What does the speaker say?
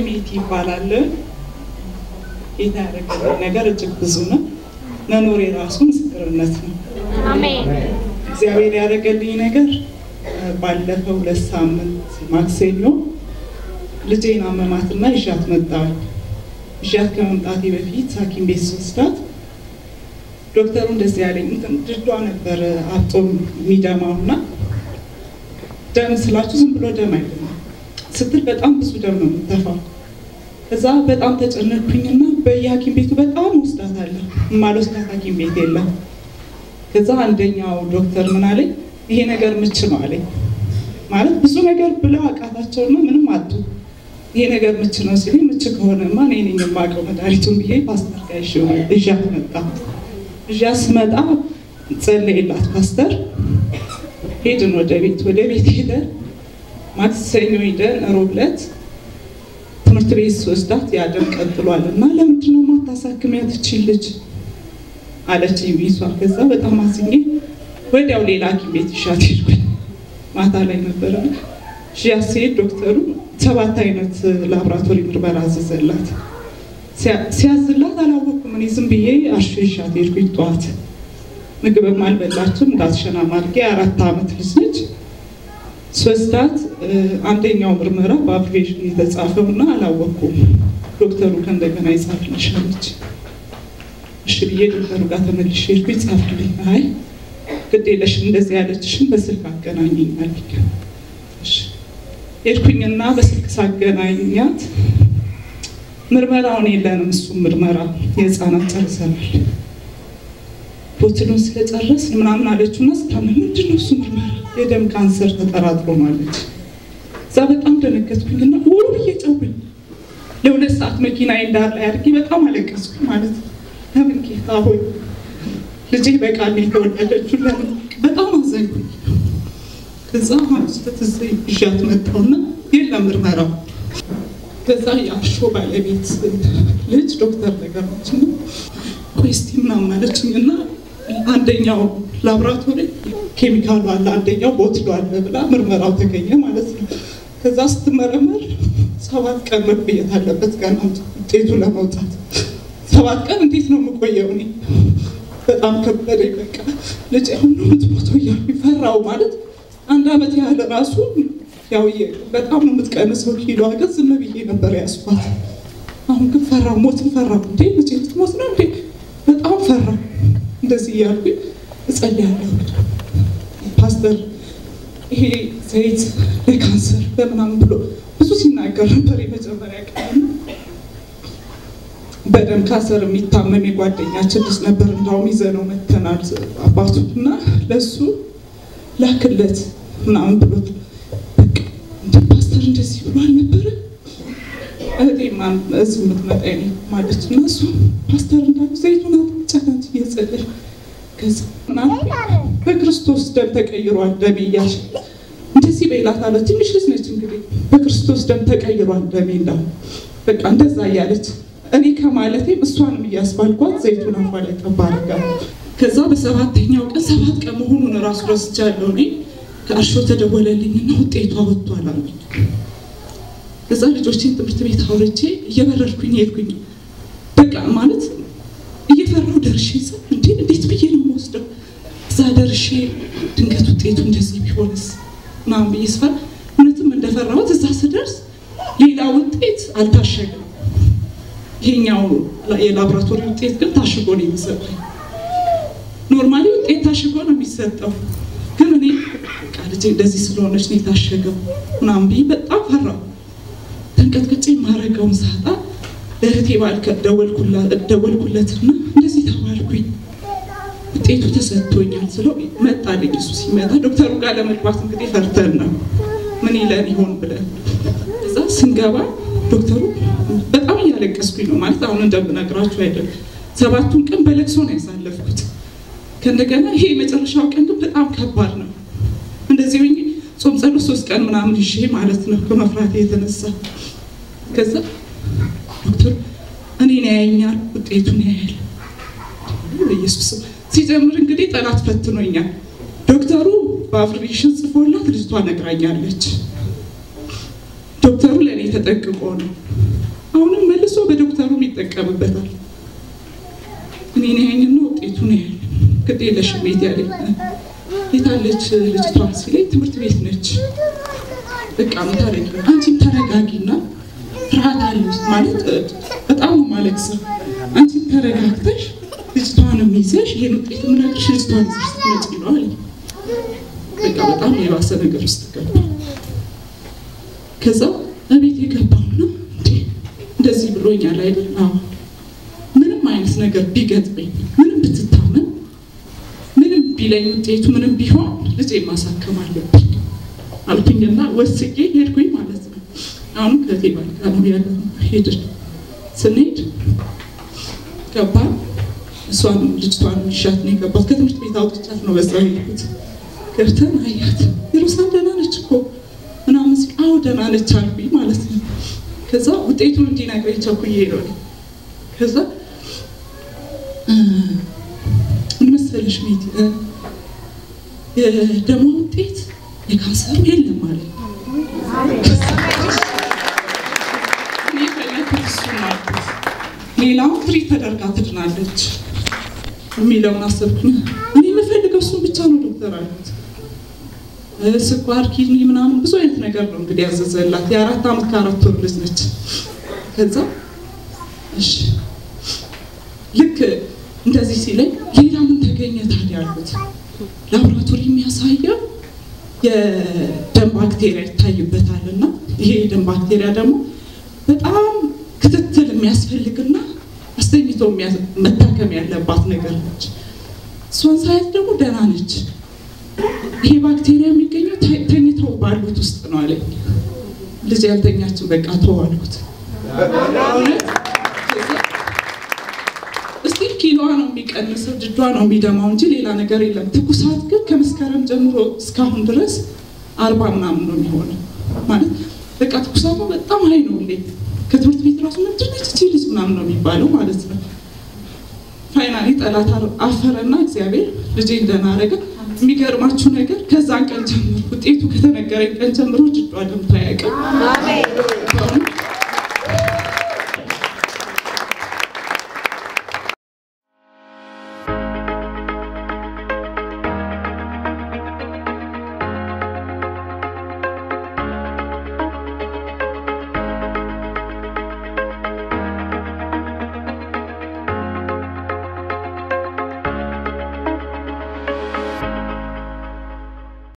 ሜቲ ይባላል። ጌታ ያደረገልኝ ነገር እጅግ ብዙ ነው። መኖር የራሱ ምስክርነት ነው። አሜን። እግዚአብሔር ያደረገልኝ ነገር ባለፈው 2 ሳምንት ማክሰኞ ልጄን አመማትና ይሻት መጣሁ። ይሻት ከመምጣቴ በፊት ሐኪም ቤት ወስዳት ዶክተሩ እንደዚህ ያለኝ ድዷ ነበር አጥቶ የሚደማውና ደም ስላችሁ ዝም ብሎ ደም አይደለም ስትል በጣም ብዙ ደም ነው የምትተፋው። ከዛ በጣም ተጨነቅኩኝና በየሐኪም ቤቱ በጣም ወስዳታለሁ። ማልወስዳት ሐኪም ቤት የለም። ከዛ አንደኛው ዶክተር ምን አለኝ፣ ይሄ ነገር ምች ነው አለኝ። ማለት ብዙ ነገር ብለው አቃታቸውና ምንም አጡ። ይሄ ነገር ምች ነው ሲለኝ ምች ከሆነማ እኔ ነኝ የማውቀው መድኃኒቱን ብዬ ፓስተር ጋር ይዣት መጣ። ይዣት ስመጣ ጸለየላት ፓስተር። ሄድን ወደ ቤት ሄደን ማክሰኞ ሄደን ሮብ ዕለት ትምህርት ቤት ወስዳት ያደም ቀጥሏልና ለምንድን ነው ማታሳክሚያት እቺ ልጅ አለችኝ ቢሷ። ከዛ በጣም አዝኜ ወዲያው ሌላ ሐኪም ቤት ይሻት ሄድኩኝ። ማታ ላይ ነበረ ሲያስሄድ ዶክተሩ 7 አይነት ላብራቶሪ ምርመራ አዘዘላት። ሲያዝላት አላወኩም። እኔ ዝም ብዬ አሽሻት ሄድኩኝ። ጠዋት ምግብም አልበላችም። እንዳትሸና ማድረግ 4 ዓመት ልጅ ነች። ሶስታት አንደኛው ምርመራ በአብሬሽን የተጻፈውና አላወኩም። ዶክተሩ ከእንደገና ይጻፍልሻለች። እሺ ብዬ ዶክተሩ ጋር ተመልሼ ሄድኩኝ። ጻፍልኝ። አይ ግድ የለሽም እንደዚህ ያለችሽን በስልክ አገናኝኝ አለኝ። እሺ ሄድኩኝና በስልክ ሳገናኛት ምርመራውን የለንም እሱ ምርመራ የህፃናት ጨርሰናል ቦትሉን ስለጨረስ ምናምን አለችውና ስታመም ምንድነው እሱ ምርመራ የደም ካንሰር ተጠራጥሮ ማለት እዛ በጣም ደነገጥኩኝና ወሩ እየጨውኝ ለ2 ሰዓት መኪናዬ እንዳር ላይ አድርጌ በጣም አለቀስኩ ማለት ለምን ጌታ ሆይ ልጄ በቃል የተወለደችው ለምን በጣም አዘንኩኝ። ከዛ ሆስፒታል ይዣት መጣሁና የለም ምርመራው። ከዛ ያሾ ባለቤት ልጅ ዶክተር ነገሮች ነው ኮስቲ ምናምን አለችኝና አንደኛው ላብራቶሪ ኬሚካሉ አለ አንደኛው ቦትሉ አለ ብላ ምርመራው ተገኘ ማለት ነው። ከዛ ስትመረመር 7 ቀን መቆየት አለበት ገና ውጤቱ ለመውጣት። 7 ቀን እንዴት ነው የምቆየው? እኔ በጣም ከበደኝ። በቃ ልጅ አሁን ነው የምትሞተው እያልኩኝ ፈራሁ ማለት 1 ዓመት ያህል ራሱ ያው በጣም ነው የምትቀንሰው ኪሎ አገዝ ዝም ብዬ ነበር ያስኳት። አሁን ግን ፈራሁ፣ ሞትን ፈራሁ። እንዴ ልጅ ልትሞት ነው እንዴ? በጣም ፈራሁ። እንደዚህ እያልኩኝ እጸልያለሁ። ፓስተር ይሄ ዘይት ለካንሰር በምናምን ብሎ ብዙ ሲናገር ነበር። የመጀመሪያ ቀን በደም ካንሰር የሚታመም የጓደኛችን ልጅ ነበር። እንዳውም ይዘነው መተናል አባቱና ለሱ ላክለት ምናምን ብሎት በቃ እንደ ፓስተር እንደዚህ ብሎ አልነበረ እቴማን እዚህ የምትመጣኝ ማለት ነው። እሱ ፓስተር እንዳሉ ዘይቱን አጥቻለች እየጸለየ ከዛ በክርስቶስ ደም ተቀይሯል ደሜ እያልሽ እንደዚህ በይላት አለ። ትንሽ ልጅ ነች እንግዲህ በክርስቶስ ደም ተቀይሯል ደሜ እንዳለ በቃ እንደዛ እያለች እኔ ከማለቴም እሷንም እያስባልኳት ዘይቱን አፏ ላይ ቀባ አደረጋለሁ። ከዛ በ7ኛው ቀን 7 ቀን መሆኑን ራሱ ረስቻለሁ። እኔ ከአርሾ ተደወለልኝና ውጤቷ ወጥቷል አሉኝ። ከዛ ልጆቼን ትምህርት ቤት አውርቼ እየበረርኩኝ ሄድኩኝ። በቃ ማለት እየፈራሁ ደርሼ እንዴት ብዬ ነው የምወስደው? እዛ ደርሼ ድንገት ውጤቱ እንደዚህ ቢሆንስ ምናምን ብዬ ስፈራ እውነትም እንደፈራሁት እዛ ስደርስ ሌላ ውጤት አልታሸገም። ይሄኛው የላብራቶሪ ውጤት ግን ታሽጎ ነው የሚሰጠው። ኖርማሊ ውጤት ታሽጎ ነው የሚሰጠው፣ ግን እኔ በቃ ልጄ እንደዚህ ስለሆነች ነው የታሸገው ምናምን ብዬ በጣም ፈራሁ። ተንቀጥቅጬ ማረጋውን ሳጣ ለእህቴ ባልከ ደወልኩለትና እንደዚህ ተባልኩኝ ውጤቱ ተሰጥቶኛል ስለው መጣልኝ። እሱ ሲመጣ ዶክተሩ ጋር ለመግባት እንግዲህ ፈርተን ነው ምን ይለን ይሆን ብለን እዛ ስንገባ ዶክተሩ በጣም እያለቀስኩኝ ነው ማለት አሁን እንደምነግራችሁ አይደለም። 7ቱን ቀን በለቅሶ ነው ያሳለፍኩት። ከእንደገና ይሄ የመጨረሻው ቀን ግን በጣም ከባድ ነው። እንደዚህ ሆኜ ጾም ጸሎት 3 ቀን ምናምን ይዤ ማለት ነው ከመፍራቴ የተነሳ። ከዛ ዶክተር እኔን ያየኛል ውጤቱን ያያል። ኢየሱስ ሲጀምር እንግዲህ ጠላት ፈትኖኛል። ዶክተሩ በአፍሪሽን ጽፎላት ልጅቷ ነግራኛለች። ዶክተሩ ለኔ ተጠቅቆ ነው አሁንም መልሶ በዶክተሩ ይጠቀምበታል። እኔ ነኝና ውጤቱ ነው ግዴለሽ ቤት ያለኝ የታለች ልጅቷ ሲለኝ ትምህርት ቤት ነች። በቃ ምታረጊ አንቺም ተረጋጊና ፍርሃት አለሽ ማለት በጣም ማለክስ አንቺም ተረጋግተሽ ልጅቷንም ይዘሽ ይሄን ውጤት ምነግርሽ ልጅቷን ይዘሽ ትመጪ ነው አለ። በቃ በጣም የባሰ ነገር ውስጥ ገባ። ከዛ እቤት የገባውና እንደዚህ ብሎኛል አይደል? አዎ ምንም አይነት ነገር ቢገጥመኝ ምንም ብትታመም ምንም ቢለኝ ውጤቱ ምንም ቢሆን ልጄ ማሳከም አለብኝ አልኩኝና ወስጄ ሄድኩኝ ማለት ነው። አሁን ከቴባል ጋር ያለው ሄድን። ስንሄድ ገባ እሷን ልጅቷን ይሻት ነው የገባት። ከትምህርት ቤት አውጥቻት ነው በዛው ሄድኩት። ገብተን አያት የሩሳን ደህና ነች እኮ ምናምን ሲል አዎ ደህና ነች አልኩኝ ማለት ነው። ከዛ ውጤቱን እንዲነግረኝ ቸኩዬ ነው። ከዛ ምን መሰለሽ ሚት የደም ውጤት የካንሰር የለም ማለት ነው። ሌላው ትሪት ተደርጋ ትድናለች የሚለውን አሰብኩኝ። እኔ የምፈልገው እሱን ብቻ ነው ዶክተር አሉት። ስኳር ኪድኒ ምናምን ብዙ አይነት ነገር ነው እንግዲህ ያዘዘላት። የ4 ዓመት ከ4 ወር ልጅ ነች። ከዛ እሺ ልክ እንደዚህ ሲለኝ ሌላ ምን ተገኘ ታዲያ አልኩት። ላብራቶሪ የሚያሳየው የደም ባክቴሪያ ይታይበታልና ይሄ የደም ባክቴሪያ ደግሞ በጣም ክትትል የሚያስፈልግና አስተኝቶ መታከም ያለባት ነገር ነች። እሷን ሳያት ደግሞ ደህና ነች። ይሄ ባክቴሪያ የሚገኘው ተኝተው ባሉት ውስጥ ነው አለኝ። ልጅ ያልተኛችው በቃ ተዋልኩት። እስቲ ኪሎዋ ነው የሚቀንሰው ድዷ ነው የሚደማው እንጂ ሌላ ነገር የለም። ትኩሳት ግን ከመስከረም ጀምሮ እስካሁን ድረስ 40 ምናምን ነው የሚሆነው ማለት በቃ ትኩሳቱ በጣም ሀይ ነው። እንዴ ከትምህርት ቤት ራሱ ምንድነች እቺ ልጅ ምናምን ነው የሚባለው ማለት ነው። ፋይናሊ ጠላት አፈረና እግዚአብሔር ልጄን ደህና አደረገ። የሚገርማችሁ ነገር ከዛን ቀን ጀምሮ ውጤቱ ከተነገረኝ ቀን ጀምሮ ድዷ ደምታ ያውቃል። አሜን።